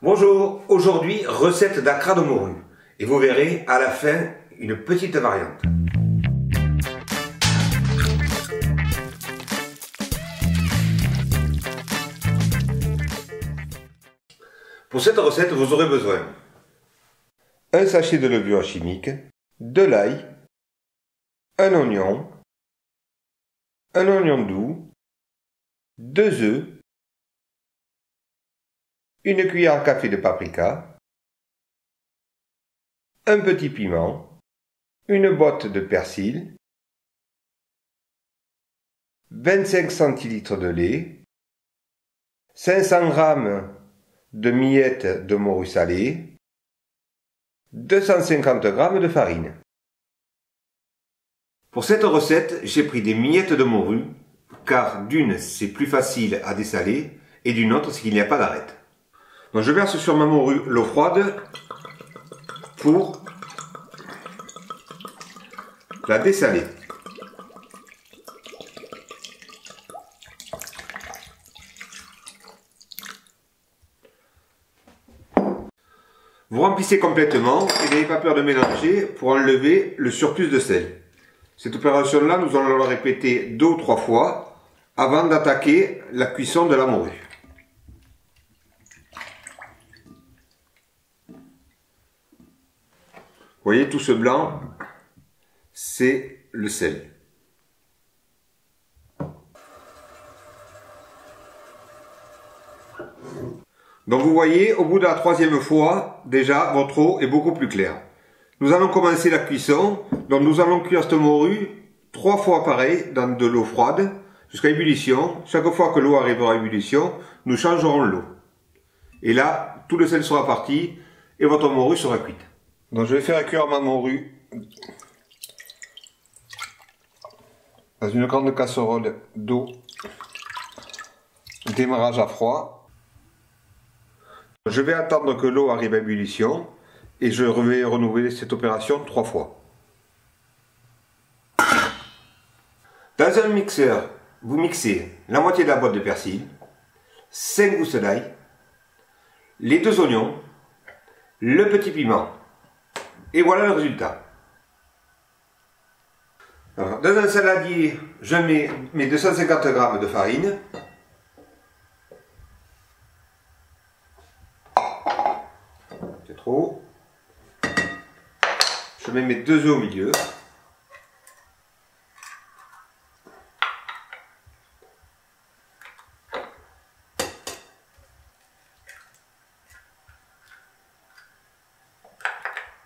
Bonjour, aujourd'hui recette d'acra de morue et vous verrez à la fin une petite variante. Pour cette recette vous aurez besoin un sachet de levure chimique, de l'ail, un oignon doux, 2 œufs, une cuillère à café de paprika, un petit piment, une botte de persil, 25 centilitres de lait, 500 g de miettes de morue salée, 250 g de farine. Pour cette recette, j'ai pris des miettes de morue, car d'une c'est plus facile à dessaler et d'une autre c'est qu'il n'y a pas d'arête. Donc je verse sur ma morue l'eau froide pour la dessaler. Vous remplissez complètement et n'ayez pas peur de mélanger pour enlever le surplus de sel. Cette opération-là, nous allons la répéter 2 ou 3 fois avant d'attaquer la cuisson de la morue. Vous voyez, tout ce blanc, c'est le sel. Donc vous voyez, au bout de la 3e fois, déjà, votre eau est beaucoup plus claire. Nous allons commencer la cuisson. Donc nous allons cuire cette morue 3 fois pareil dans de l'eau froide jusqu'à ébullition. Chaque fois que l'eau arrivera à ébullition, nous changerons l'eau. Et là, tout le sel sera parti et votre morue sera cuite. Donc je vais faire cuire ma morue dans une grande casserole d'eau. Démarrage à froid. Je vais attendre que l'eau arrive à ébullition et je vais renouveler cette opération 3 fois. Dans un mixeur, vous mixez la moitié de la boîte de persil, 5 gousses d'ail, les 2 oignons, le petit piment. Et voilà le résultat. Alors, dans un saladier, je mets mes 250 g de farine. C'est trop. Je mets mes 2 œufs au milieu.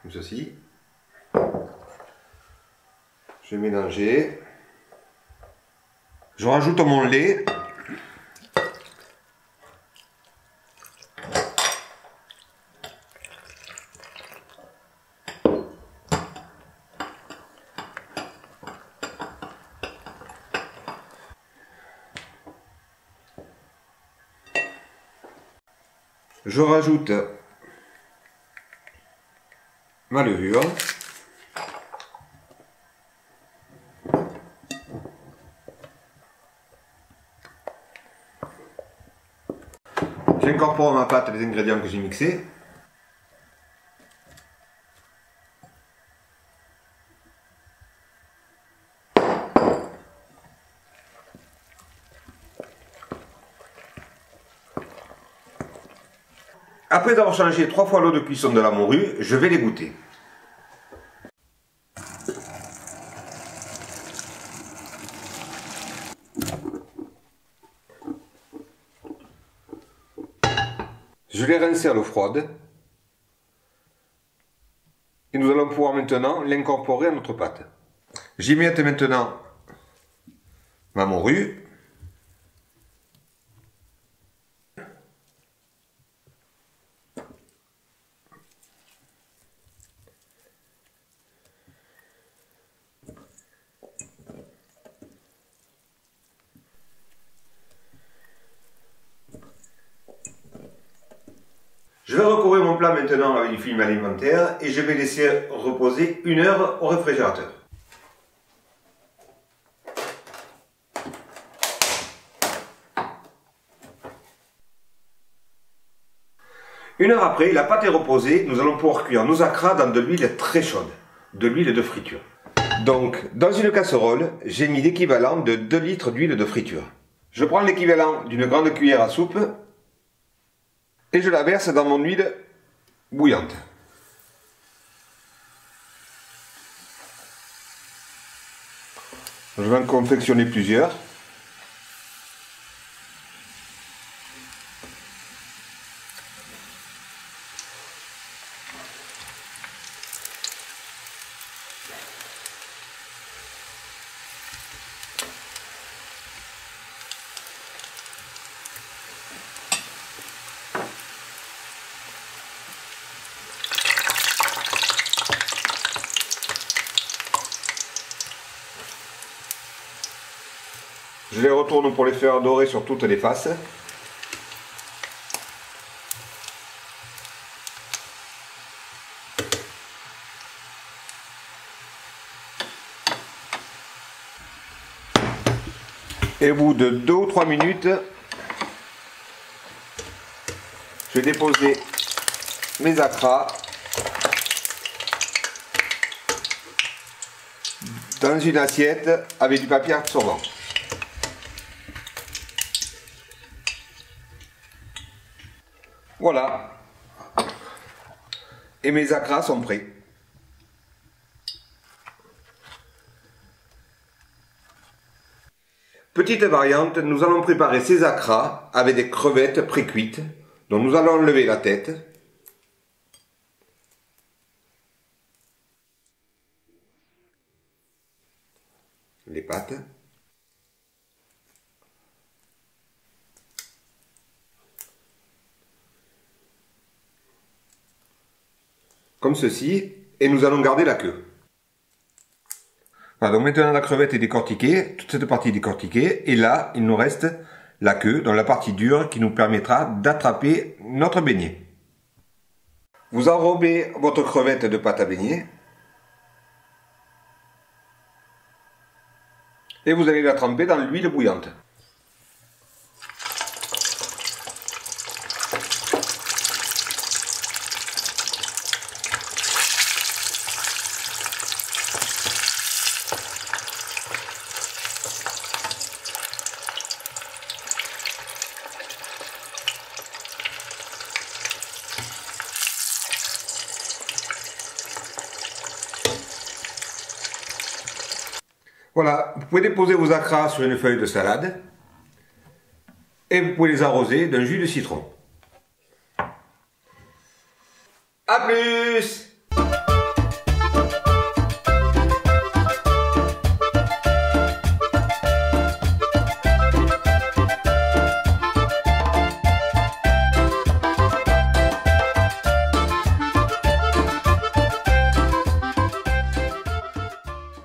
Comme ceci. Je vais mélanger. Je rajoute mon lait. Je rajoute ma levure. J'incorpore à ma pâte les ingrédients que j'ai mixés. Après avoir changé 3 fois l'eau de cuisson de la morue, je vais l'égoutter. Je l'ai rincé à l'eau froide. Et nous allons pouvoir maintenant l'incorporer à notre pâte. J'y mets maintenant ma morue. Je vais recouvrir mon plat maintenant avec du film alimentaire et je vais laisser reposer 1 heure au réfrigérateur. Une heure après, la pâte est reposée, nous allons pouvoir cuire nos acras dans de l'huile très chaude, de l'huile de friture. Donc, dans une casserole, j'ai mis l'équivalent de 2 litres d'huile de friture. Je prends l'équivalent d'une grande cuillère à soupe et je la verse dans mon huile bouillante. Je vais en confectionner plusieurs. Je les retourne pour les faire dorer sur toutes les faces. Et au bout de 2 ou 3 minutes, je vais déposer mes acras dans une assiette avec du papier absorbant. Voilà. Et mes acras sont prêts. Petite variante, nous allons préparer ces acras avec des crevettes pré-cuites, dont nous allons enlever la tête. Les pattes. Comme ceci, et nous allons garder la queue. Voilà, donc maintenant la crevette est décortiquée, toute cette partie est décortiquée, et là, il nous reste la queue, dans la partie dure, qui nous permettra d'attraper notre beignet. Vous enrobez votre crevette de pâte à beignet, et vous allez la tremper dans l'huile bouillante. Voilà, vous pouvez déposer vos acras sur une feuille de salade et vous pouvez les arroser d'un jus de citron. A plus!